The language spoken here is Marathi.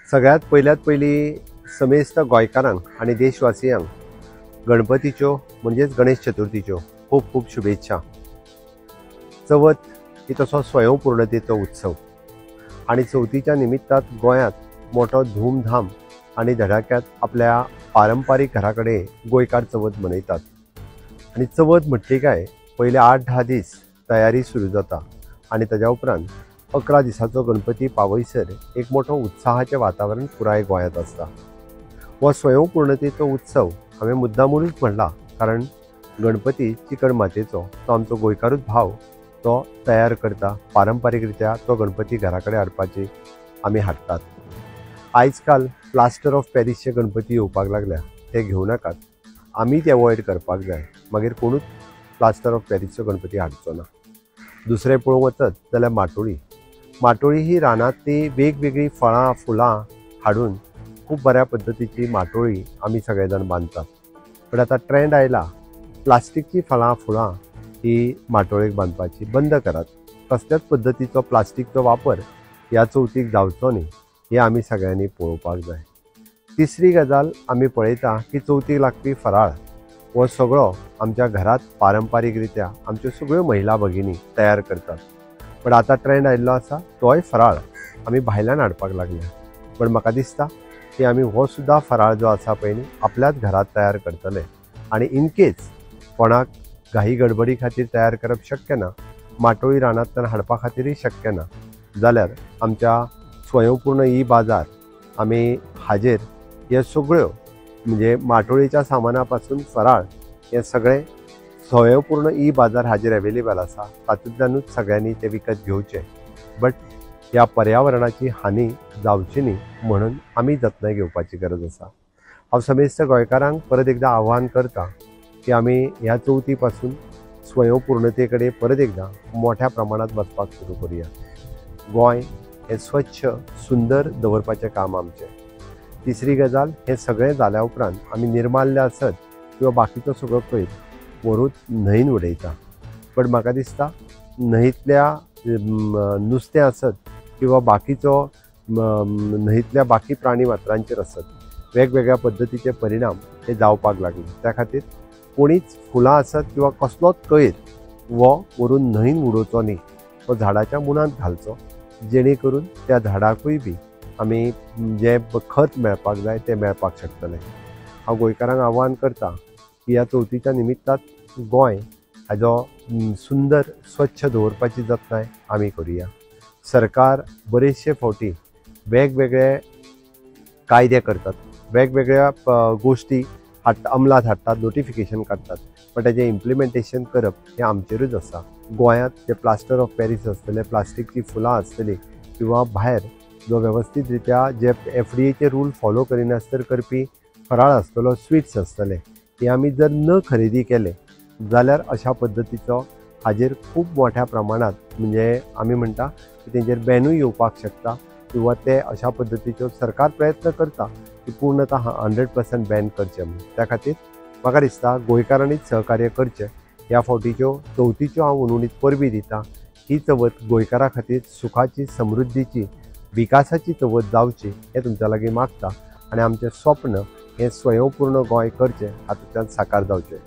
सगळ्यात पयली समेस्त गोंयकारांक आणि देशवासियांक गणपतीच्यो म्हणजेच गणेश चतुर्थीच्यो खूप खूप शुभेच्छा। चवथ ही तसो स्वयंपूर्णतेचो उत्सव आणि चवथीच्या निमित्तात गोंयांत मोठो धूमधाम आणि धडाक्यात आपल्या पारंपारीक घराकडे गोंयकार चवथ मनयतात। आणि चवथ म्हटली काय पहिले 8-10 दीस तयारी सुरू जाता आणि ताज्या उपरांत 11 दिसाचो गणपती पावयसर एक मोठो उत्साहाचें वातावरण पुराय गोंयांत आसता। हो स्वयंपूर्णतेचो उत्सव हांवें मुद्दामूनच म्हणला कारण गणपती चिकण मातयेचो तो आमचो गोंयकारूच भाव तो तयार करता, पारंपारीक रित्या तो गणपती घरा कडेन हाडपाची आमी हाडटात। आयज काल प्लास्टर ऑफ पॅरिसचे गणपती येवपाक लागल्या, ते घेवं नाकात, आमी ते अवॉयड करपाक जाय, मागीर कोणूच प्लास्टर ऑफ पॅरिसचो गणपती हाडचो ना। दुसरें पळोवंक वचत जाल्यार माटोळी ही रानांतली वेगवेगळी फळां फुलां हाडून खूब बऱ्या पद्धतीची माटोळी आमी सगळे जाण बांदतात। पण आतां ट्रेंड आयला प्लास्टिकची फळां फुलां ही माटोळेक बांदपाची बंद करात। कसल्याच पद्धतीचो प्लास्टिकचो वापर ह्या चवथीक जावचो न्ही हें आमी सगळ्यांनी पळोवपाक जाय। तिसरी गजाल आमी पळयता की चवथीक लागपी फराळ हो सगळो आमच्या घरात पारंपारीक रित्या आमच्यो सगळ्यो महिला भगिनी तयार करतात। पण आता ट्रेंड आयिल्लो आसा तोय फराळ आमी भायल्यान हाडपाक लागल्या। पण म्हाका दिसता की आमी हो सुद्धा फराळ जो आसा पळय न्ही आपल्याच घरात तयार करतले आणि इन केस कोणाक घाई गडबडी खातीर तयार करप शक्य ना, माटोळी रानांतल्यान हाडपा खातीरय शक्य ना जाल्यार आमच्या स्वयंपूर्ण ई बाजार आमी हाजेर हे सगळ्यो म्हणजे माटोळीच्या सामाना पासून फराळ हे सगळे स्वयंपूर्ण ई बाजार हाजेर अवेलेबल आसा, तातूंतल्यानूच सगळ्यांनी ते विकत घेवचे। बट ह्या पर्यावरणाची हानी जावची न्ही म्हणून आमी जतनाय घेवपाची गरज आसा। हांव समेस्त गोंयकारांक परत एकदा आव्हान करता की आमी ह्या चवथी पासून स्वयंपूर्णते कडेन परत एकदा मोठ्या प्रमाणात वचपाक सुरू करुया। गोंय हे स्वच्छ सुंदर दवरपाचें काम आमचें। तिसरी गजाल हे सगळें जाल्या उपरांत आमी निर्माल्य आसत किंवा बाकीचो सगळो कोयर व्हरून न्हंयेन उडयता। पण म्हाका दिसता न्हंयेंतल्या नुस्तें आसत किंवा बाकीचो न्हंयेंतल्या बाकी प्राणी मात्रांचेर आसत वेगवेगळ्या पद्धतीचे परिणाम हे जावपाक लागले। त्या खातीर कोणीच फुलां आसत किंवा कसलोच कोयर वो व्हरून न्हंयेन उडोवचो न्ही, तो झाडाच्या मुळांत घालचो, जेणे करून त्या झाडाकूय बी आमी जे खत मेळपाक जाय ते मेळपाक शकतले। हांव गोंयकारांक आव्हान करता की ह्या चवथीच्या निमित्तात गोंय हाजो सुंदर स्वच्छ दवरपाची जतनाय आमी करुया। सरकार बरेचशे फावटी वेगवेगळे कायदे करतात, वेगवेगळ्या गोष्टी अंमलात हाडटात, नोटिफिकेशन काडटात, पण तेजें इम्प्लिमेंटेशन करप हें आमचेरूच आसा। गोंयांत जे प्लास्टर ऑफ पॅरिस आसतले, प्लास्टिकची फुलां आसतली किंवा भायर जो व्यवस्थीत रित्या जे FDA रूल फॉलो करिनासतर करपी फराळ आसतलो, स्वीट्स आसतले, हे आमी जर न खरेदी केले जाल्यार अशा पद्धतीचो हाजेर खूब मोठ्या प्रमाणात म्हणजे आमी म्हणटा की तेंचेर बॅनूय येवपाक शकता किंवा ते अशा पद्धतीच्यो सरकार प्रयत्न करता की पूर्णतः 100% बॅन करचे म्हणून। त्या खातीर म्हाका दिसता गोंयकारांनीच सहकार्य करचें। ह्या फावटीच्यो चवथीच्यो हांव उर्वरीत परबी दिता। ही चवथ गोंयकारा खातीर सुखाची, समृद्धीची, विकासाची चवथ जावची हें तुमच्या लागीं मागता आणि आमचें स्वप्न हें स्वयंपूर्ण गोंय करचें हातूंतल्यान साकार जावचें।